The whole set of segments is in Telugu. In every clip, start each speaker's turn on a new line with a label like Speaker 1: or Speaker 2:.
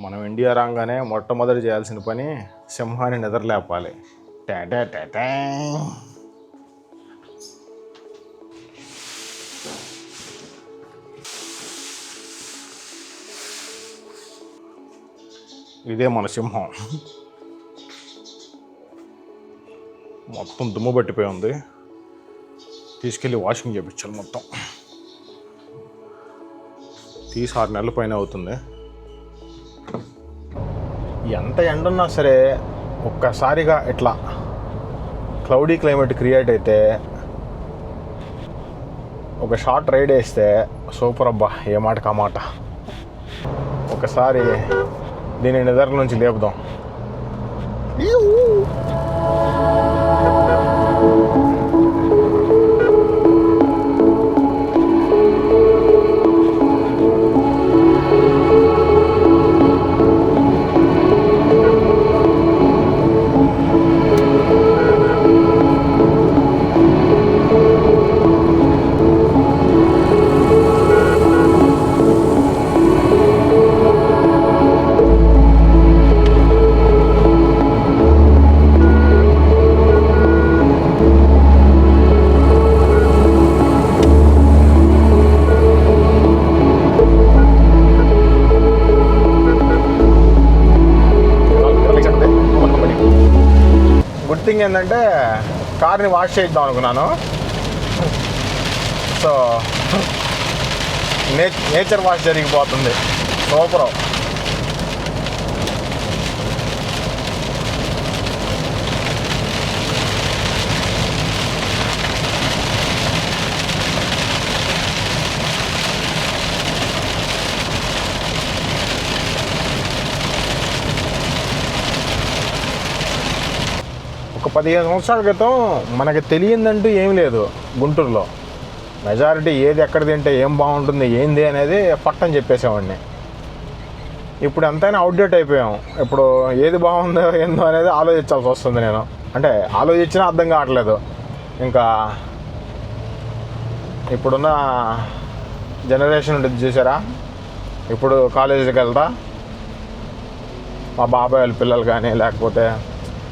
Speaker 1: మనం ఇండియా రాగానే మొట్టమొదటి చేయాల్సిన పని సింహాన్ని నిద్రలేపాలి. టాటా టాటా. ఇదే మన సింహం. మొత్తం దుమ్ము పట్టిపోయి ఉంది. తీసుకెళ్ళి వాషింగ్ చేయించాలి. మొత్తం తీసి 6 నెలల పైన అవుతుంది. ఎంత ఎండున్నా సరే ఒక్కసారిగా ఇట్లా క్లౌడీ క్లైమేట్ క్రియేట్ అయితే ఒక షార్ట్ రైడ్ వేస్తే సూపర్ అబ్బా. ఏ మాట కామాట. ఒకసారి దీని నిద్ర నుంచి లేపుదాం. గుడ్ థింగ్ ఏంటంటే కార్ని వాష్ చేద్దాం అనుకున్నాను. సో నేచర్ వాష్ జరిగిపోతుంది. సూపర్. ఒక 15 సంవత్సరాల క్రితం మనకి తెలియందంటూ ఏం లేదు గుంటూరులో. మెజారిటీ ఏది ఎక్కడ తింటే ఏం బాగుంటుంది ఏంది అనేది పట్టని చెప్పేసేవాడిని. ఇప్పుడు ఎంతైనా అవుట్డేట్ అయిపోయాం. ఇప్పుడు ఏది బాగుందో ఏందో అనేది ఆలోచించాల్సి వస్తుంది. నేను అంటే ఆలోచించినా అర్థం కావట్లేదు. ఇంకా ఇప్పుడున్న జనరేషన్ ఉంటుంది చూసారా. ఇప్పుడు కాలేజీకి వెళ్తా మా బాబాయ్ వాళ్ళ పిల్లలు కానీ లేకపోతే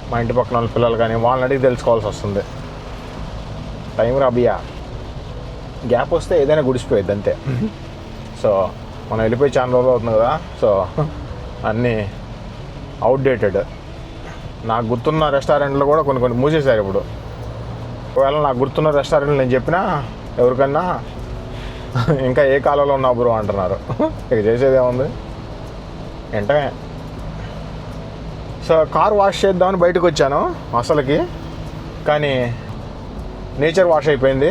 Speaker 1: మా ఇంటి పక్కన వాళ్ళ పిల్లలు కానీ వాళ్ళని అడిగి తెలుసుకోవాల్సి వస్తుంది. టైం రాబియా. గ్యాప్ వస్తే ఏదైనా గుడిసిపోయేది అంతే. సో మనం వెళ్ళిపోయి చాలా రోజులు అవుతుంది కదా. సో అన్నీ అవుట్డేటెడ్. నాకు గుర్తున్న రెస్టారెంట్లు కూడా కొన్ని మూసేశారు ఇప్పుడు. ఒకవేళ నాకు గుర్తున్న రెస్టారెంట్లు నేను చెప్పినా ఎవరికన్నా ఇంకా ఏ కాలంలో ఉన్నా బ్రో అంటున్నారు. ఇక చేసేదేముంది వెంటనే. సో కార్ వాష్ చేద్దామని బయటకు వచ్చాను అసలుకి, కానీ నేచర్ వాష్ అయిపోయింది.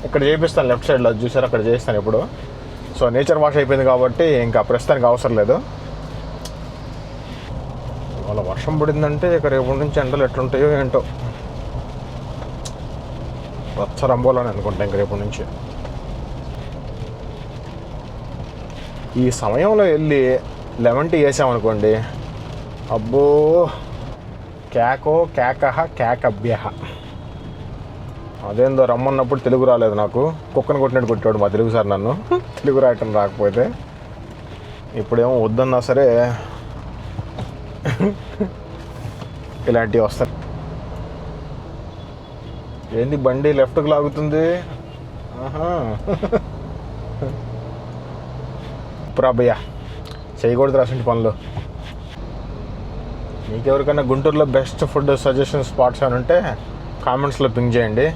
Speaker 1: ఇక్కడ చేపిస్తాను లెఫ్ట్ సైడ్లో చూసారు, అక్కడ చేస్తాను ఇప్పుడు. సో నేచర్ వాష్ అయిపోయింది కాబట్టి ఇంకా ప్రస్తుతానికి అవసరం లేదు. ఇవాళ వర్షం పడిందంటే ఇక రేపటి నుంచి ఎండలు ఎట్లుంటాయో ఏంటో. రచ్చరంబోలని అనుకుంటా ఇంక రేపటి నుంచి. ఈ సమయంలో వెళ్ళి లెమన్ టీ వేసామనుకోండి, అబ్బో కేకో కేకహ కేకభ్య. అదేందో రమ్మన్నప్పుడు తెలుగు రాలేదు నాకు. కుక్కను కొట్టినట్టు కొట్టాడు మా తెలుగు సార్ నన్ను, తెలుగు రాయటం రాకపోతే. ఇప్పుడేమో వద్దన్నా సరే ఇలాంటివి వస్తాయి. ఏంది బండి లెఫ్ట్కి లాగుతుంది? ప్రాభయ్య చేయకూడదు రాసింటి పనులు. మీకెవరికైనా గుంటూరులో బెస్ట్ ఫుడ్ సజెషన్ స్పాట్స్ అని ఉంటే కామెంట్స్లో పింగ్ చేయండి.